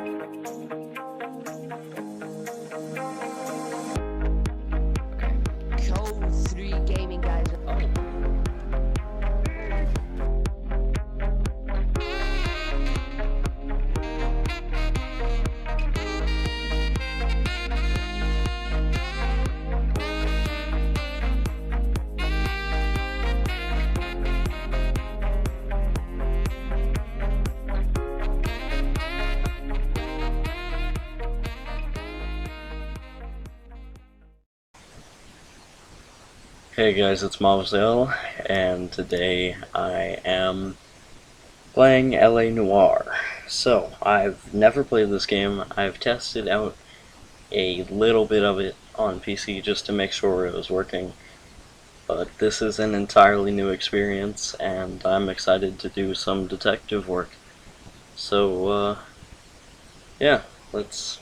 Code 3 gaming guys. Hey guys, it's Mauvzel, and today I am playing Noire. So, I've never played this game. I've tested out a little bit of it on PC just to make sure it was working, but this is an entirely new experience, and I'm excited to do some detective work. So, yeah, let's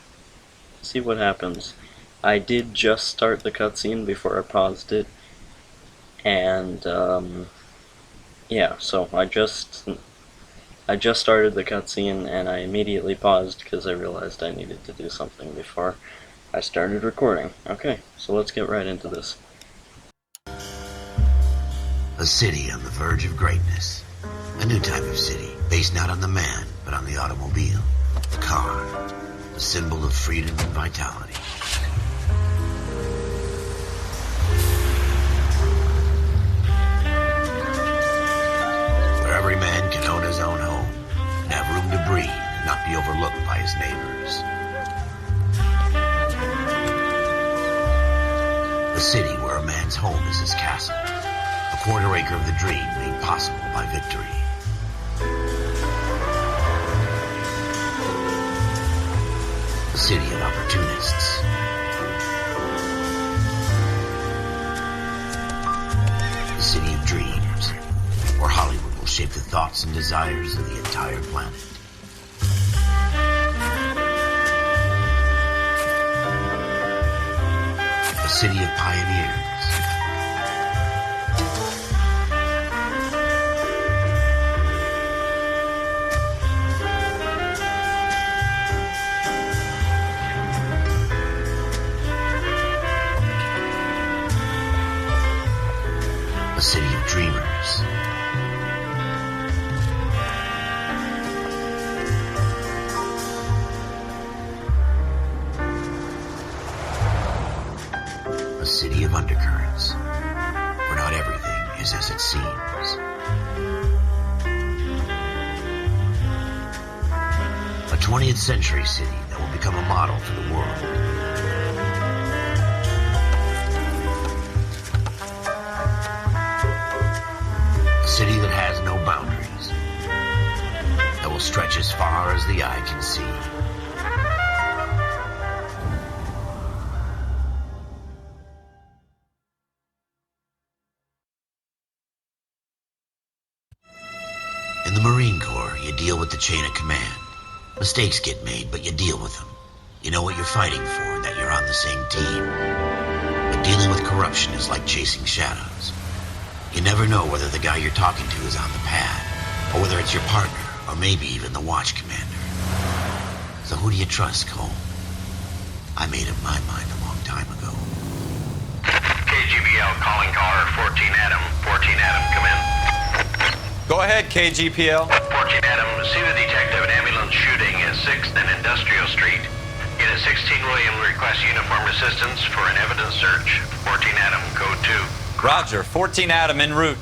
see what happens. I did just start the cutscene before I paused it. And yeah, so I just started the cutscene and I immediately paused because I realized I needed to do something before I started recording. Okay, so let's get right into this. A city on the verge of greatness. A new type of city, based not on the man, but on the automobile. The car. The symbol of freedom and vitality. Every man can own his own home and have room to breathe and not be overlooked by his neighbors. A city where a man's home is his castle, a quarter acre of the dream made possible by victory. A city of opportunists. A city of dreams, where Hollywood shape the thoughts and desires of the entire planet. A city of pioneers. A city of dreamers. A city of undercurrents, where not everything is as it seems. A 20th century city that will become a model for the world. A city that has no boundaries, that will stretch as far as the eye can see. In the Marine Corps, you deal with the chain of command. Mistakes get made, but you deal with them. You know what you're fighting for and that you're on the same team. But dealing with corruption is like chasing shadows. You never know whether the guy you're talking to is on the pad, or whether it's your partner, or maybe even the watch commander. So who do you trust, Cole? I made up my mind a long time ago. KGBL calling caller 14 Adam. 14 Adam, come in. Go ahead, KGPL. 14 Adam, see the detective in ambulance shooting at 6th and Industrial Street. Unit 16 William requests uniform assistance for an evidence search. 14 Adam, code 2. Roger, 14 Adam en route.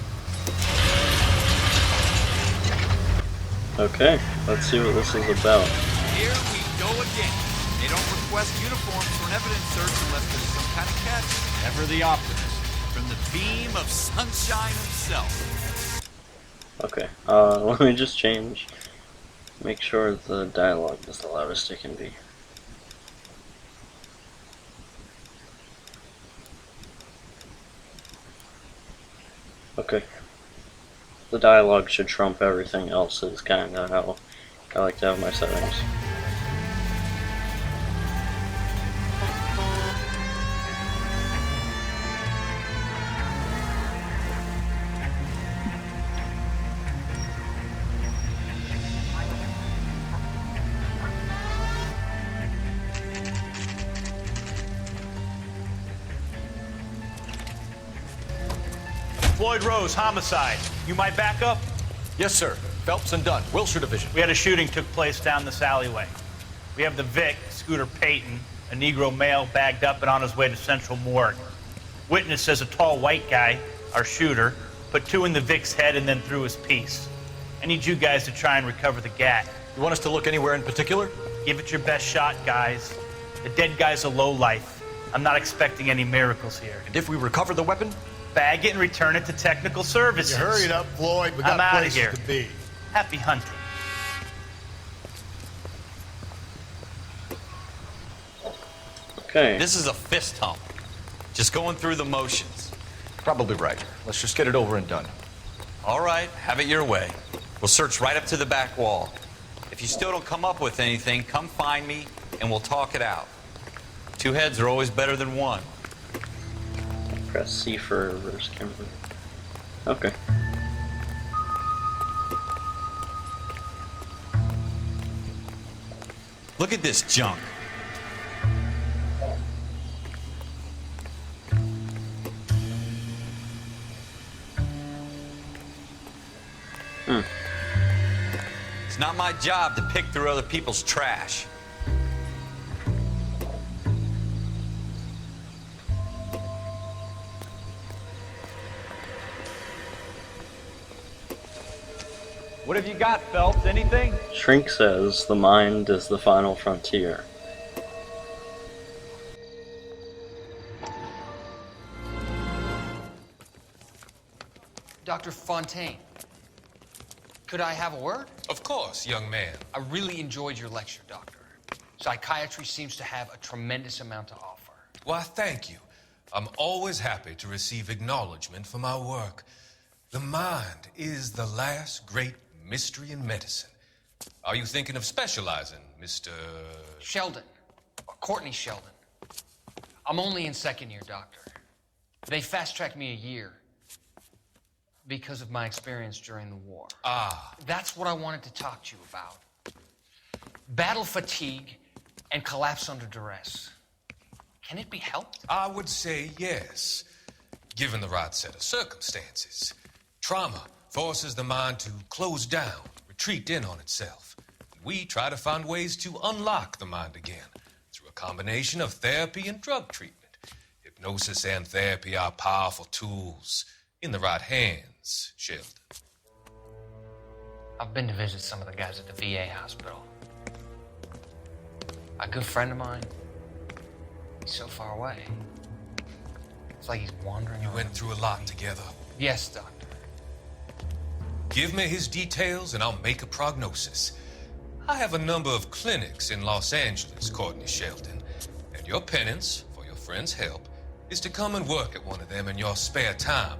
Okay, let's see what this is about. Here we go again. They don't request uniforms for an evidence search unless there's some kind of catch. Ever the optimist. From the beam of sunshine himself. Okay, let me just change. Make sure the dialogue is the loudest it can be. Okay. The dialogue should trump everything else, is kinda how I like to have my settings. Floyd Rose, homicide. You my backup? Yes, sir. Phelps and Dunn, Wilshire Division. We had a shooting took place down this alleyway. We have the Vic, Scooter Payton, a Negro male bagged up and on his way to Central Morgue. Witness says a tall white guy, our shooter, put 2 in the Vic's head and then threw his piece. I need you guys to try and recover the gat. You want us to look anywhere in particular? Give it your best shot, guys. The dead guy's a lowlife. I'm not expecting any miracles here. And if we recover the weapon? Bag it and return it to technical services. You hurry it up, Floyd. We I'm got outta places here. to be. Happy hunting. Okay. This is a fist hump. Just going through the motions. Probably right. Let's just get it over and done. All right, have it your way. We'll search right up to the back wall. If you still don't come up with anything, come find me and we'll talk it out. 2 heads are always better than 1. Press C for reverse camera. Okay. Look at this junk. It's not my job to pick through other people's trash. What have you got, Phelps? Anything? Shrink says the mind is the final frontier. Dr. Fontaine, could I have a word? Of course, young man. I really enjoyed your lecture, Doctor. Psychiatry seems to have a tremendous amount to offer. Why, thank you. I'm always happy to receive acknowledgement for my work. The mind is the last great mystery in medicine. Are you thinking of specializing, Mr. Sheldon, or Courtney Sheldon. I'm only in 2nd year, Doctor. They fast-tracked me a year because of my experience during the war. Ah. That's what I wanted to talk to you about. Battle fatigue and collapse under duress. Can it be helped? I would say yes, given the right set of circumstances. Trauma forces the mind to close down, retreat in on itself. We try to find ways to unlock the mind again through a combination of therapy and drug treatment. Hypnosis and therapy are powerful tools in the right hands, Sheldon. I've been to visit some of the guys at the VA hospital. A good friend of mine, he's so far away. It's like he's wandering You around. went through a lot together. Yes, Doctor. Give me his details and I'll make a prognosis. I have a number of clinics in Los Angeles, Courtney Sheldon, and your penance, for your friend's help, is to come and work at one of them in your spare time,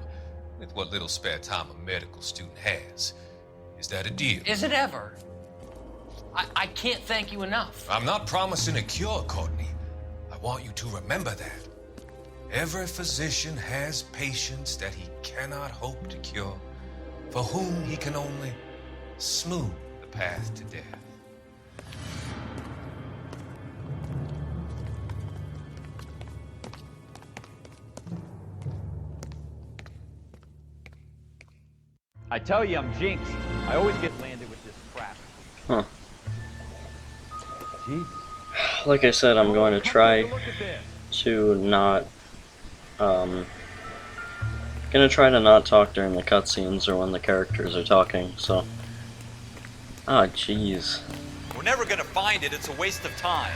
with what little spare time a medical student has. Is that a deal? Is it ever? I can't thank you enough. I'm not promising a cure, Courtney. I want you to remember that. Every physician has patients that he cannot hope to cure, for whom he can only smooth the path to death. I tell you, I'm jinxed. I always get landed with this crap. Huh. Jeez. Like I said, I'm going to try to not, gonna try to not talk during the cutscenes or when the characters are talking, so. Ah, jeez. We're never gonna find it. It's a waste of time.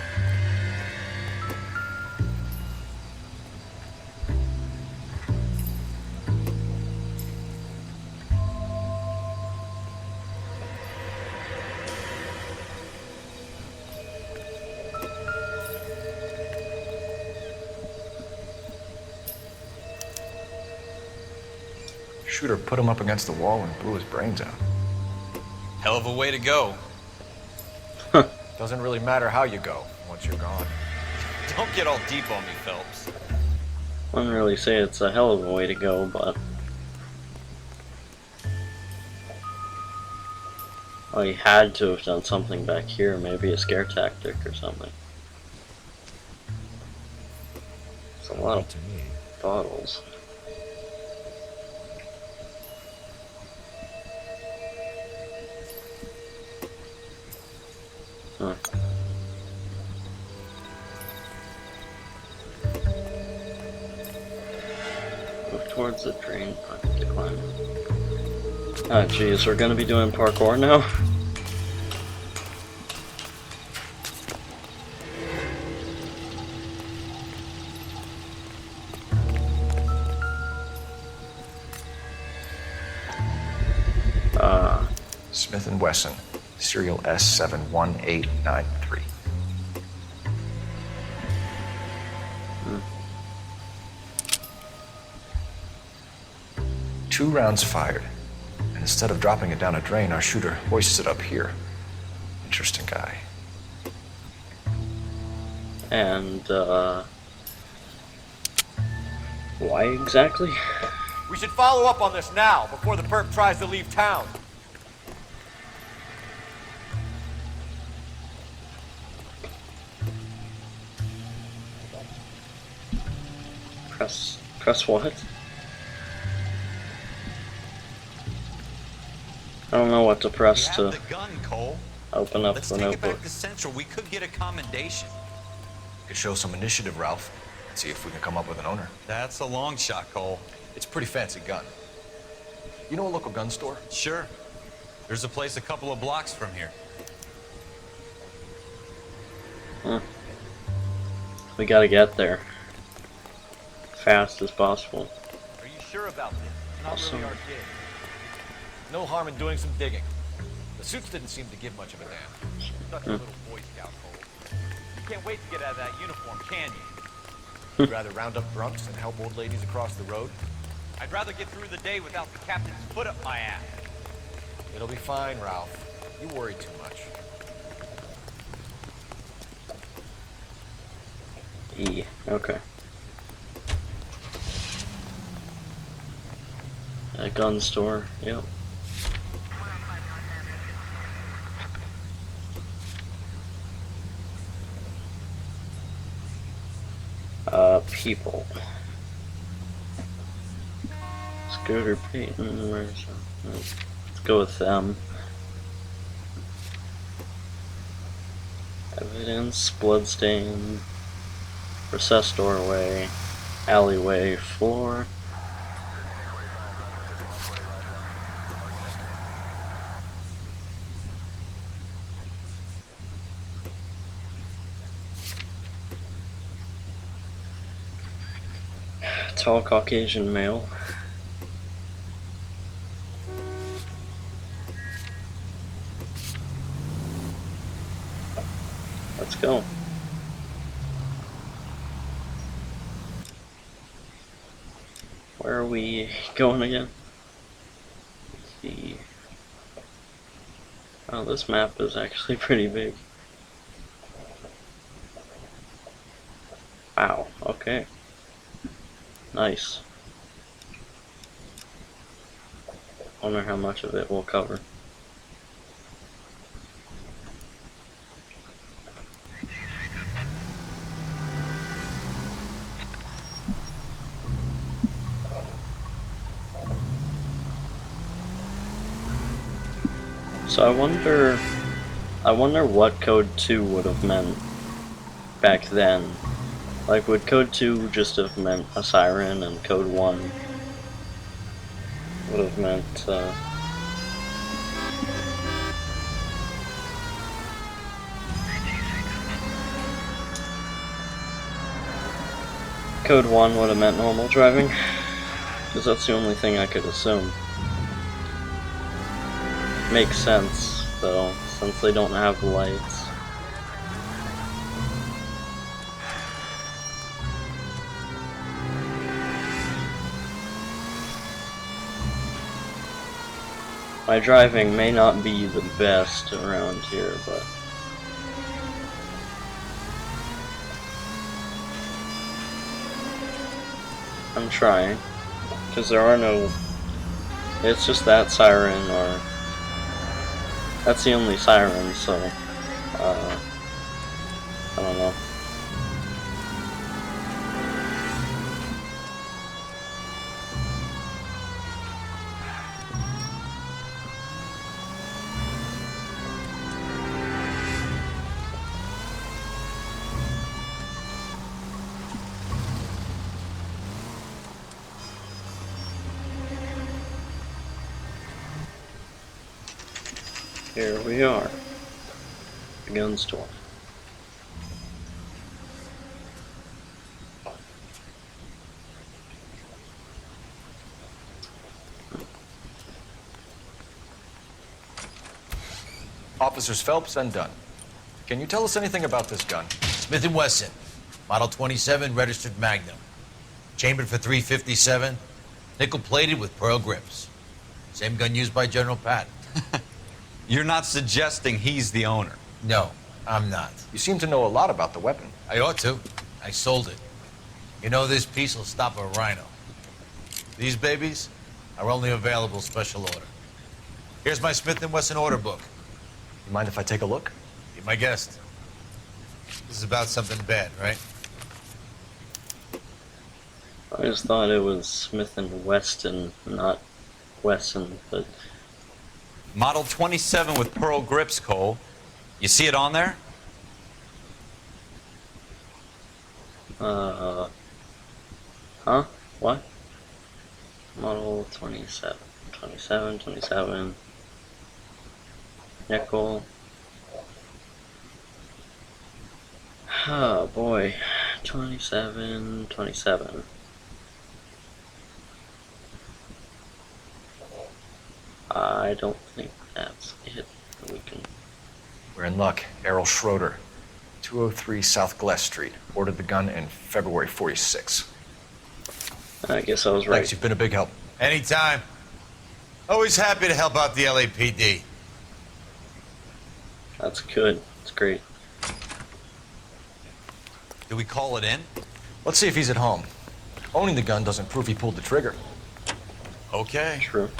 Shooter put him up against the wall and blew his brains out. Hell of a way to go. Doesn't really matter how you go once you're gone. Don't get all deep on me, Phelps. Wouldn't really say it's a hell of a way to go, but. Well, he had to have done something back here, maybe a scare tactic or something. It's a lot of bottles. Huh. Move towards the drain pipe to climb it. Ah, jeez, we're gonna be doing parkour now? Smith & Wesson, serial S71893. Two rounds fired. And instead of dropping it down a drain, our shooter hoists it up here. Interesting guy. And, why exactly? We should follow up on this now, before the perp tries to leave town. Press what? I don't know what to press We to have the gun, Cole. open up Let's the take it notebook. back to Central. We could get a commendation. Could show some initiative, Ralph. See if we can come up with an owner. That's a long shot, Cole. It's a pretty fancy gun. You know a local gun store? Sure. There's a place a couple of blocks from here. We gotta get there. Fast as possible. Are you sure about this? It's not Awesome. really our gig. No harm in doing some digging. The suits didn't seem to give much of a damn. Such a little Boy Scout, Cole. You can't wait to get out of that uniform, can you? You'd rather round up drunks and help old ladies across the road? I'd rather get through the day without the captain's foot up my ass. It'll be fine, Ralph. You worry too much. E. Okay. A gun store. Yep. People. Scooter Payton, where's let's go with them. Evidence, bloodstain, recessed doorway, alleyway, floor. Tall Caucasian male. Let's go. Where are we going again? Let's see. Oh, this map is actually pretty big. Wow, okay. Nice. Wonder how much of it we'll cover. So I wonder what Code 2 would have meant back then. Like, would Code 2 just have meant a siren, and Code 1 would have meant, Code 1 would have meant normal driving? Because that's the only thing I could assume. Makes sense, though, since they don't have lights. My driving may not be the best around here, but I'm trying, because there are no, it's just that siren, or that's the only siren, so I don't know. here we are. The gun store. Officers Phelps and Dunn. Can you tell us anything about this gun? Smith & Wesson, Model 27, registered Magnum. Chambered for .357, nickel-plated with pearl grips. Same gun used by General Patton. You're not suggesting he's the owner? No, I'm not. You seem to know a lot about the weapon. I ought to. I sold it. You know, this piece will stop a rhino. These babies are only available special order. Here's my Smith & Wesson order book. You mind if I take a look? Be my guest. This is about something bad, right? I just thought it was Smith & Weston, not Wesson, but... Model 27 with pearl grips, Cole. You see it on there? Huh? What? Model 27. 27. Nickel. Oh boy. 27. I don't think that's it. We can... We're in luck. Errol Schroeder, 203 South Glass Street. Ordered the gun in February '46. I guess I was right. Thanks, you've been a big help. Anytime. Always happy to help out the LAPD. That's good. It's great. Do we call it in? Let's see if he's at home. Owning the gun doesn't prove he pulled the trigger. Okay. True.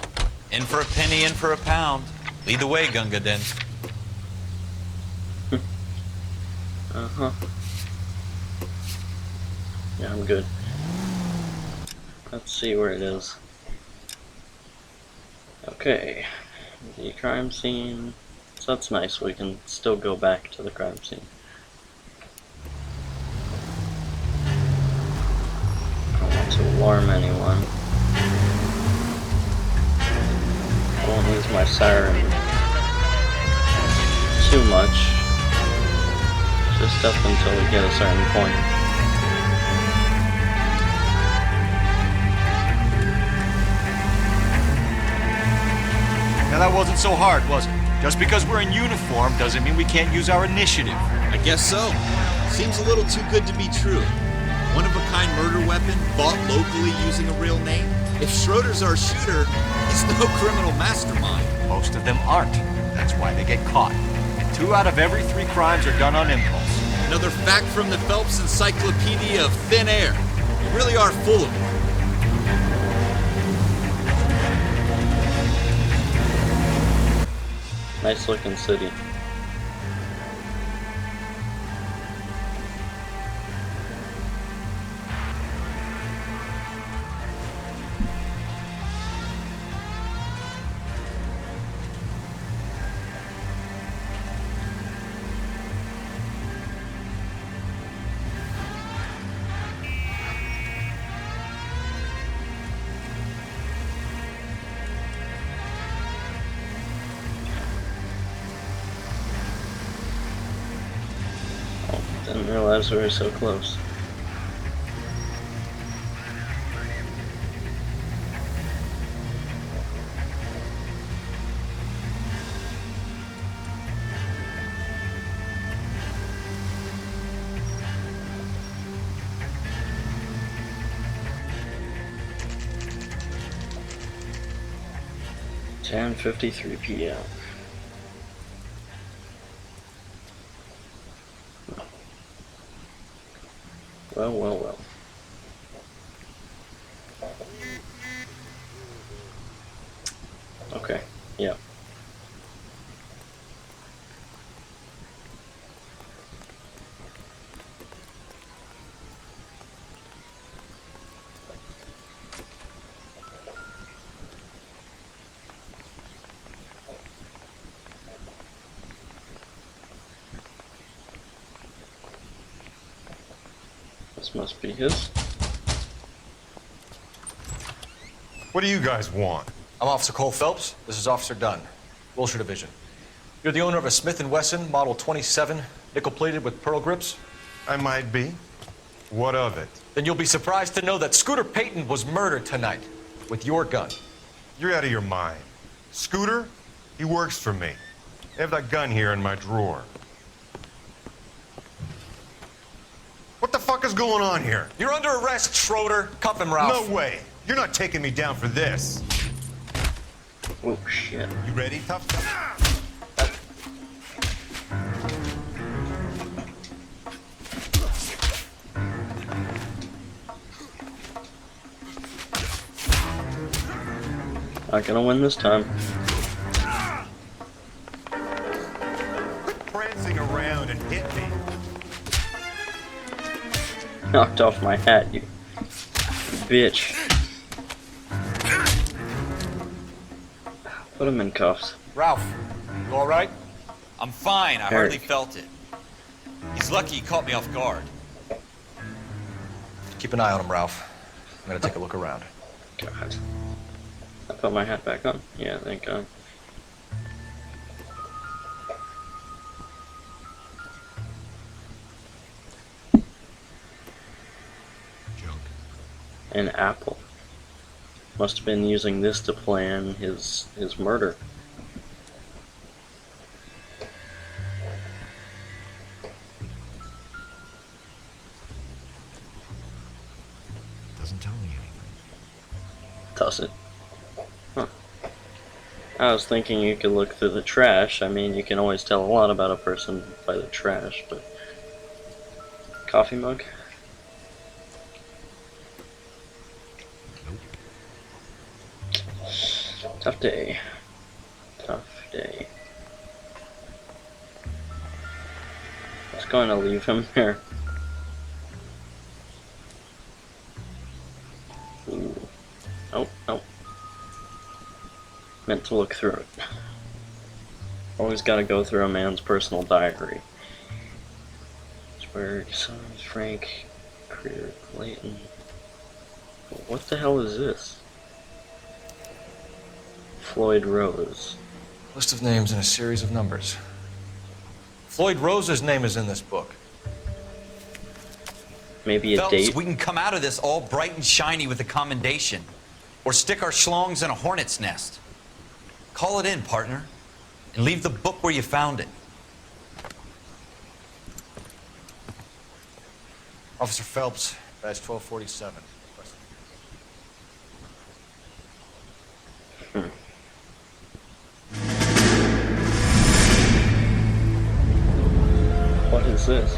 In for a penny, in for a pound. Lead the way, Gunga Din. Uh-huh. Yeah, I'm good. Let's see where it is. Okay. The crime scene. So that's nice. We can still go back to the crime scene. I don't want to alarm anyone. I won't use my siren too much. Just up until we get a certain point. Now that wasn't so hard, was it? Just because we're in uniform doesn't mean we can't use our initiative. I guess so. Seems a little too good to be true. One-of-a-kind murder weapon bought locally using a real name? If Schroeder's our shooter, he's no criminal mastermind. Most of them aren't. That's why they get caught. And 2 out of every 3 crimes are done on impulse. Another fact from the Phelps Encyclopedia of Thin Air. You really are full of it. Nice looking city. Didn't realize we were so close. (10:53 p.m.) Well. Okay, yeah. This must be his. What do you guys want? I'm Officer Cole Phelps. This is Officer Dunn, Wilshire Division. You're the owner of a Smith & Wesson Model 27, nickel-plated with pearl grips? I might be. What of it? Then you'll be surprised to know that Scooter Payton was murdered tonight with your gun. You're out of your mind. Scooter? He works for me. I have that gun here in my drawer. What the fuck is going on here? You're under arrest, Schroeder. Cuff him, Ralph. No way. You're not taking me down for this. Oh, shit. You ready, tough? Not gonna win this time. Quit prancing around and hit me. Knocked off my hat, you bitch. Put him in cuffs. Ralph, you all right? I'm fine. I Eric. hardly felt it. He's lucky he caught me off guard. Keep an eye on him, Ralph. I'm gonna take a look around. God. I put my hat back on? Yeah, thank God. An apple. Must have been using this to plan his murder. Doesn't tell me anything. Does it? Huh. I was thinking you could look through the trash. I mean, you can always tell a lot about a person by the trash, but... Coffee mug? Tough day. Tough day. I was going to leave him there. Ooh. Oh, oh. Meant to look through it. Always gotta go through a man's personal diary. Swear, Sons, Frank, Creer, Clayton. What the hell is this? Floyd Rose. List of names and a series of numbers. Floyd Rose's name is in this book. Maybe a Phelps, date? we can come out of this all bright and shiny with a commendation. Or stick our schlongs in a hornet's nest. Call it in, partner. And leave the book where you found it. Officer Phelps, badge 1247. What is this?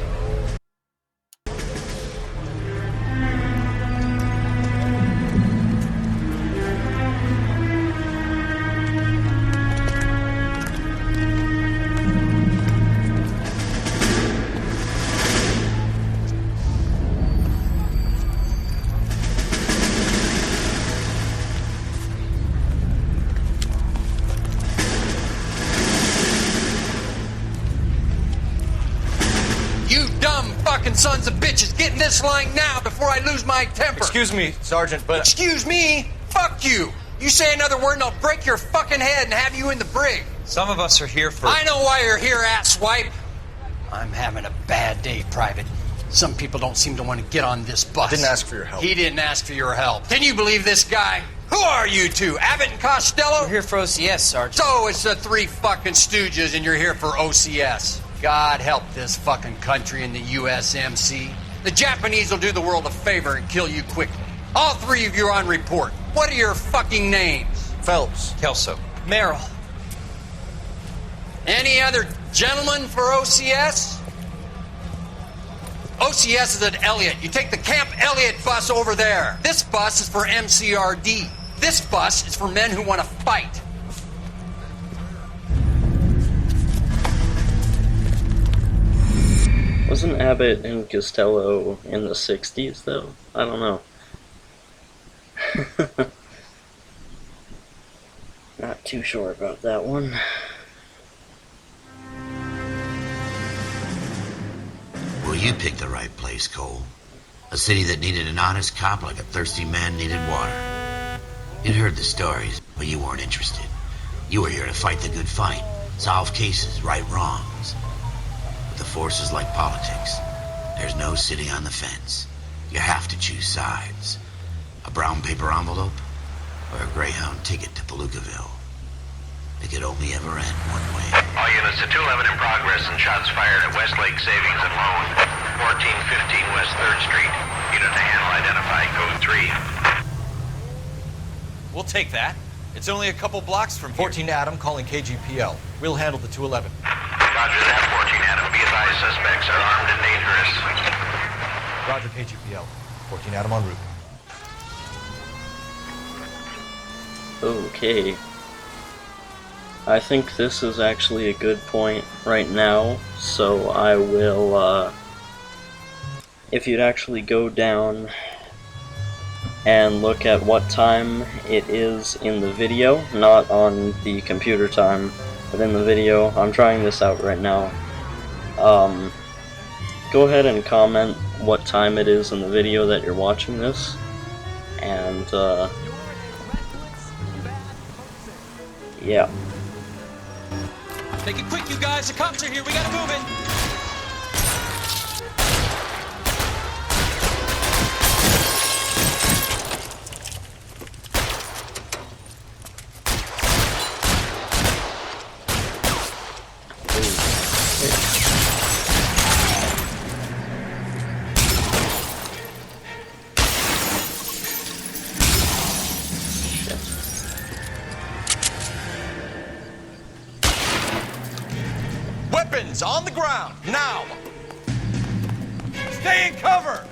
Sons of bitches, get in this line now before I lose my temper. Excuse me, Sergeant, but... Excuse me? Fuck you. You say another word and I'll break your fucking head and have you in the brig. Some of us are here for... I know why you're here, asswipe. I'm having a bad day, Private. Some people don't seem to want to get on this bus. I didn't ask for your help. He didn't ask for your help. Can you believe this guy? Who are you two? Abbott and Costello? We're here for OCS, Sergeant. So it's the three fucking stooges and you're here for OCS. God help this fucking country and the USMC. The Japanese will do the world a favor and kill you quickly. All three of you are on report. What are your fucking names? Phelps. Kelso. Merrill. Any other gentlemen for OCS? OCS is at Elliott. You take the Camp Elliott bus over there. This bus is for MCRD. This bus is for men who want to fight. Wasn't Abbott and Costello in the 60s, though? I don't know. Not too sure about that one. Well, you picked the right place, Cole. A city that needed an honest cop like a thirsty man needed water. You'd heard the stories, but you weren't interested. You were here to fight the good fight, solve cases, right wrongs. But the force is like politics. There's no sitting on the fence. You have to choose sides. A brown paper envelope or a Greyhound ticket to Palookaville. It could only ever end one way. All units to 211 in progress and shots fired at Westlake Savings and Loan, 1415 West 3rd Street. Unit to handle identified, code 3. We'll take that. It's only a couple blocks from here. 14 Adam calling KGPL. We'll handle the 211. Roger that, 14 Adam. Be advised, suspects are armed and dangerous. Roger KGPL. 14 Adam en route. Okay. I think this is actually a good point right now, so I will, if you'd actually go down and look at what time it is in the video, not on the computer time, but in the video. I'm trying this out right now. Go ahead and comment what time it is in the video that you're watching this, and, yeah. Take it quick, you guys. The cops are here. We gotta move it. Weapons on the ground, now! Stay in cover!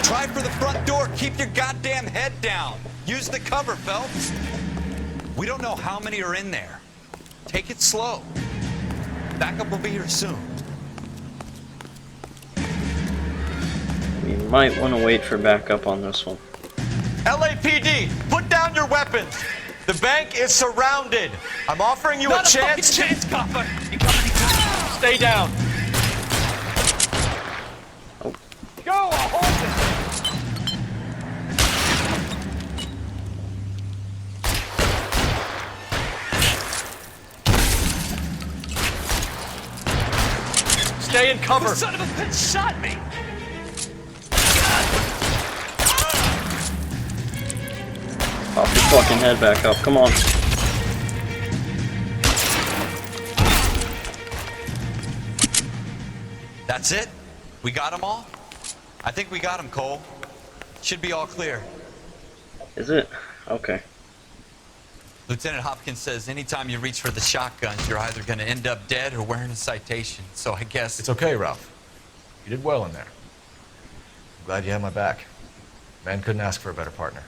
Try for the front door. Keep your goddamn head down. Use the cover, Phelps. We don't know how many are in there. Take it slow. Backup will be here soon. We might want to wait for backup on this one. LAPD, put down your weapons. The bank is surrounded. I'm offering you a chance. Not a chance, copper. Stay down. Oh. Go, I'll hold it. Stay in cover. The son of a bitch shot me. Pop your fucking head back up, come on. That's it? We got them all? I think we got them, Cole. Should be all clear. Is it? Okay. Lieutenant Hopkins says anytime you reach for the shotguns, you're either going to end up dead or wearing a citation. So I guess... It's okay, Ralph. You did well in there. I'm glad you had my back. Man couldn't ask for a better partner.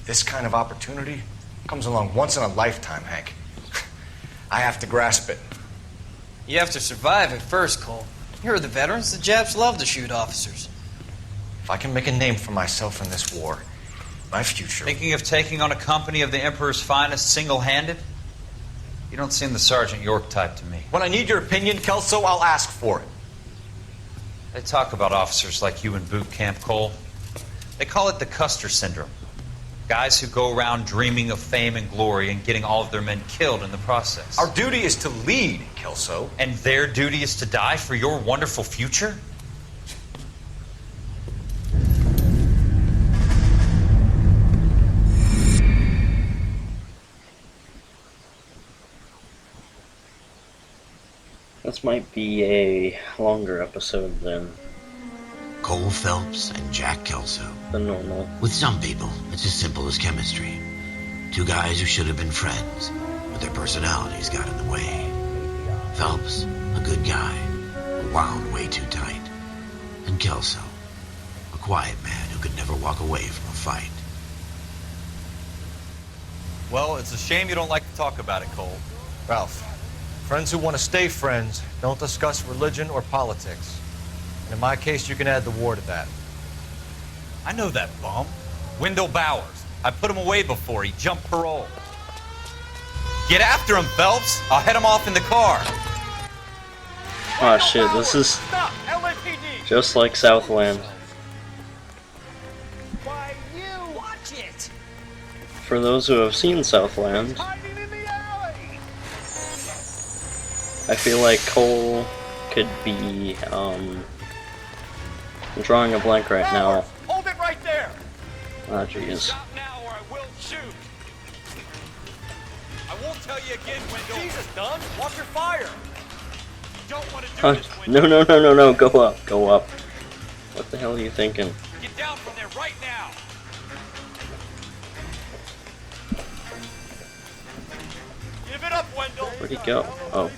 This kind of opportunity comes along once in a lifetime, Hank. I have to grasp it. You have to survive it first, Cole. Here are the veterans. The Japs love to shoot officers. If I can make a name for myself in this war, my future... Thinking of taking on a company of the Emperor's finest single-handed? You don't seem the Sergeant York type to me. When I need your opinion, Kelso, I'll ask for it. They talk about officers like you in boot camp, Cole. They call it the Custer Syndrome. Guys who go around dreaming of fame and glory and getting all of their men killed in the process. Our duty is to lead, Kelso. And their duty is to die for your wonderful future? This might be a longer episode than Cole Phelps and Jack Kelso. the normal. With some people, it's as simple as chemistry. Two guys who should have been friends, but their personalities got in the way. Phelps, a good guy, wound way too tight. And Kelso, a quiet man who could never walk away from a fight. Well, it's a shame you don't like to talk about it, Cole. Ralph, friends who want to stay friends don't discuss religion or politics. And in my case, you can add the war to that. I know that bum. Wendell Bowers. I put him away before. He jumped parole. Get after him, Phelps. I'll head him off in the car. Oh shit, this is just like Southland. Why, you watch it. For those who have seen Southland, I feel like Cole could be, I'm drawing a blank right now. Hold it right there. Ah, jeez. Stop now or I will shoot. I won't tell you again, Wendell. Jesus, Dunn, watch your fire. You don't want to do this, Wendell. No, go up, go up. What the hell are you thinking? Get down from there right now. Give it up, Wendell. Where'd he go? Oh.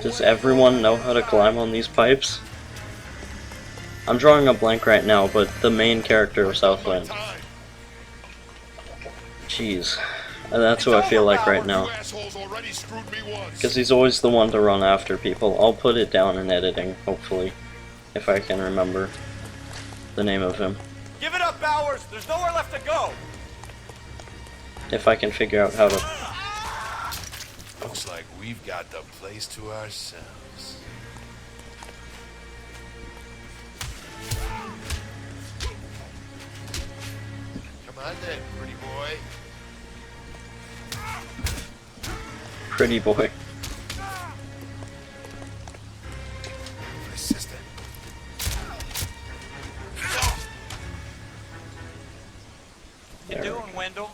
Does everyone know how to climb on these pipes? I'm drawing a blank right now, but the main character of Southland. Jeez. That's who I feel like right now. Because he's always the one to run after people. I'll put it down in editing, hopefully. If I can remember the name of him. Give it up, Bowers. There's nowhere left to go. If I can figure out how to... Looks like we've got the place to ourselves. Come on then, pretty boy. Pretty boy. Assistant. What you doing, Wendell?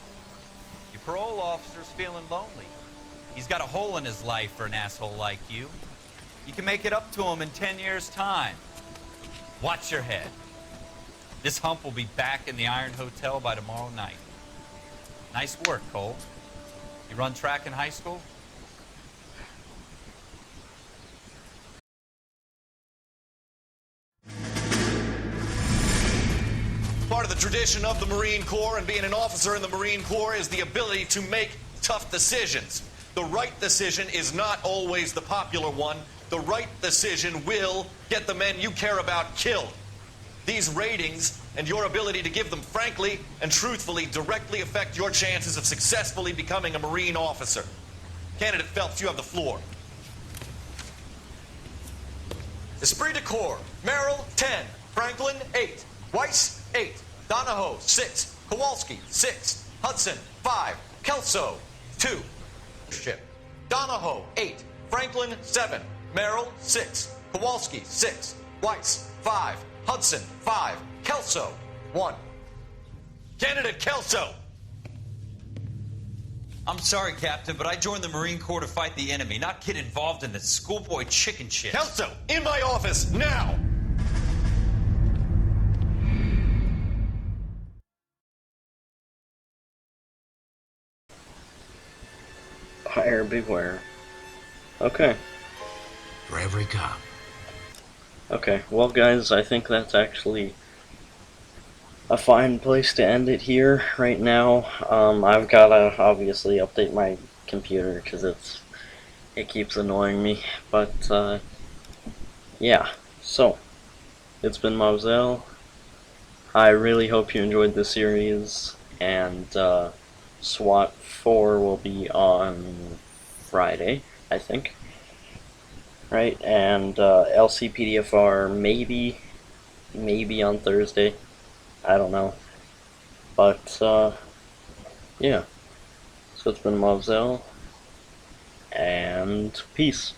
Your parole officer's feeling lonely. He's got a hole in his life for an asshole like you. You can make it up to him in 10 years' time. Watch your head. This hump will be back in the Iron Hotel by tomorrow night. Nice work, Cole. You run track in high school? Part of the tradition of the Marine Corps and being an officer in the Marine Corps is the ability to make tough decisions. The right decision is not always the popular one. The right decision will get the men you care about killed. These ratings and your ability to give them frankly and truthfully directly affect your chances of successfully becoming a Marine officer. Candidate Phelps, you have the floor. Esprit de Corps, Merrill, 10. Franklin, 8. Weiss, 8. Donahoe, 6. Kowalski, 6. Hudson, 5. Kelso, 2. Ship. Donahoe, 8. Franklin, 7. Merrill, 6. Kowalski, 6. Weiss, 5. Hudson, 5. Kelso, 1. Candidate Kelso! I'm sorry, Captain, but I joined the Marine Corps to fight the enemy, not get involved in this schoolboy chicken shit. Kelso, in my office, now! Buyer beware. Okay. For every cop. Okay, well guys, I think that's actually a fine place to end it here right now. I've gotta obviously update my computer because it keeps annoying me. But yeah, so it's been Mauvzel. I really hope you enjoyed the series, and SWAT 4 will be on Friday, I think. Right, and LCPDFR maybe on Thursday. I don't know. But, yeah. So it's been Mauvzel, and peace.